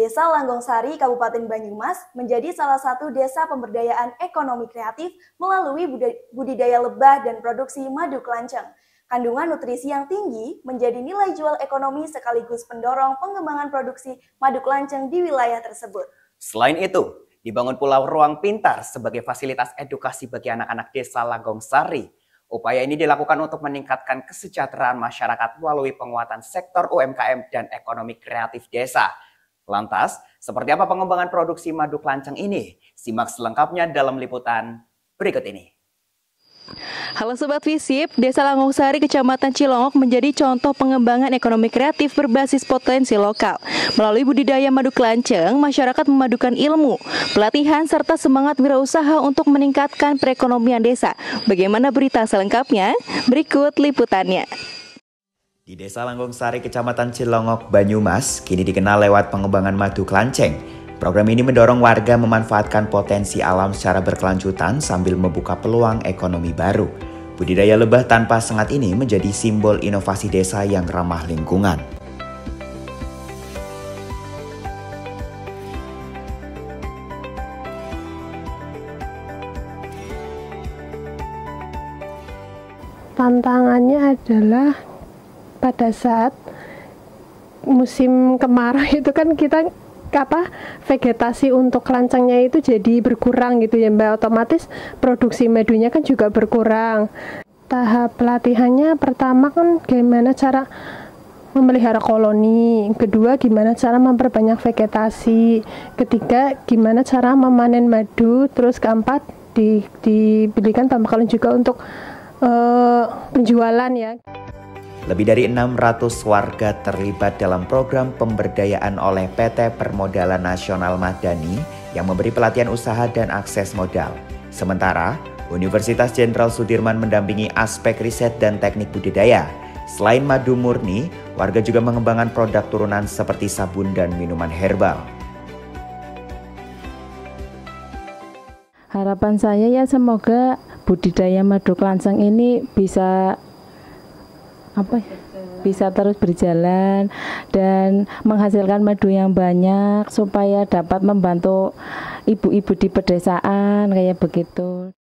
Desa Langgongsari, Kabupaten Banyumas menjadi salah satu desa pemberdayaan ekonomi kreatif melalui budidaya lebah dan produksi madu kelanceng. Kandungan nutrisi yang tinggi menjadi nilai jual ekonomi sekaligus pendorong pengembangan produksi madu kelanceng di wilayah tersebut. Selain itu, dibangun pula ruang pintar sebagai fasilitas edukasi bagi anak-anak desa Langgongsari. Upaya ini dilakukan untuk meningkatkan kesejahteraan masyarakat melalui penguatan sektor UMKM dan ekonomi kreatif desa. Lantas, seperti apa pengembangan produksi madu kelanceng ini? Simak selengkapnya dalam liputan berikut ini. Halo Sobat Visip, Desa Langgongsari, Kecamatan Cilongok menjadi contoh pengembangan ekonomi kreatif berbasis potensi lokal. Melalui budidaya madu kelanceng, masyarakat memadukan ilmu, pelatihan, serta semangat wirausaha untuk meningkatkan perekonomian desa. Bagaimana berita selengkapnya? Berikut liputannya. Di Desa Langgongsari, Kecamatan Cilongok, Banyumas, kini dikenal lewat pengembangan madu kelanceng. Program ini mendorong warga memanfaatkan potensi alam secara berkelanjutan sambil membuka peluang ekonomi baru. Budidaya lebah tanpa sengat ini menjadi simbol inovasi desa yang ramah lingkungan. Tantangannya adalah pada saat musim kemarau itu kan kita vegetasi untuk kelancengnya itu jadi berkurang gitu ya Mbak, otomatis produksi madunya kan juga berkurang. Tahap pelatihannya pertama kan gimana cara memelihara koloni, kedua gimana cara memperbanyak vegetasi, ketiga gimana cara memanen madu, terus keempat diberikan pembekalan juga untuk penjualan ya. Lebih dari 600 warga terlibat dalam program pemberdayaan oleh PT Permodalan Nasional Madani yang memberi pelatihan usaha dan akses modal. Sementara, Universitas Jenderal Sudirman mendampingi aspek riset dan teknik budidaya. Selain madu murni, warga juga mengembangkan produk turunan seperti sabun dan minuman herbal. Harapan saya ya semoga budidaya madu kelanceng ini bisa terus berjalan dan menghasilkan madu yang banyak supaya dapat membantu ibu-ibu di pedesaan kayak begitu.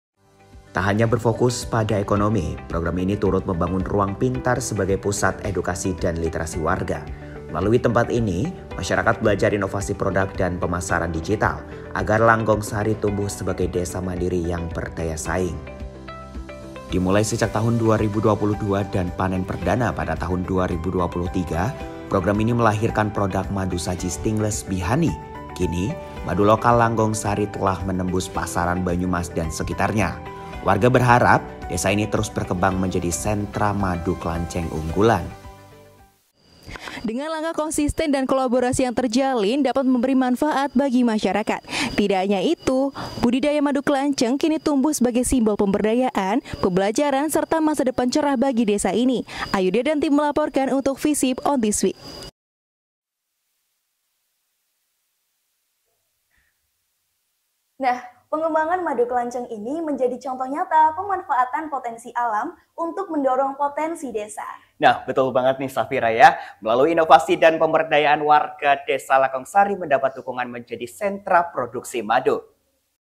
Tak hanya berfokus pada ekonomi, program ini turut membangun ruang pintar sebagai pusat edukasi dan literasi warga. Melalui tempat ini, masyarakat belajar inovasi produk dan pemasaran digital agar Langgongsari tumbuh sebagai desa mandiri yang berdaya saing. Dimulai sejak tahun 2022 dan panen perdana pada tahun 2023, program ini melahirkan produk madu saji stainless Bihani. Kini, madu lokal Langgongsari telah menembus pasaran Banyumas dan sekitarnya. Warga berharap desa ini terus berkembang menjadi sentra madu kelanceng unggulan. Dengan langkah konsisten dan kolaborasi yang terjalin dapat memberi manfaat bagi masyarakat. Tidak hanya itu, budidaya madu kelanceng kini tumbuh sebagai simbol pemberdayaan, pembelajaran, serta masa depan cerah bagi desa ini. Ayuda dan tim melaporkan untuk Visip on this week. Nah, pengembangan madu kelanceng ini menjadi contoh nyata pemanfaatan potensi alam untuk mendorong potensi desa. Nah, betul banget nih Safira ya. Melalui inovasi dan pemberdayaan warga Desa Langgongsari mendapat dukungan menjadi sentra produksi madu.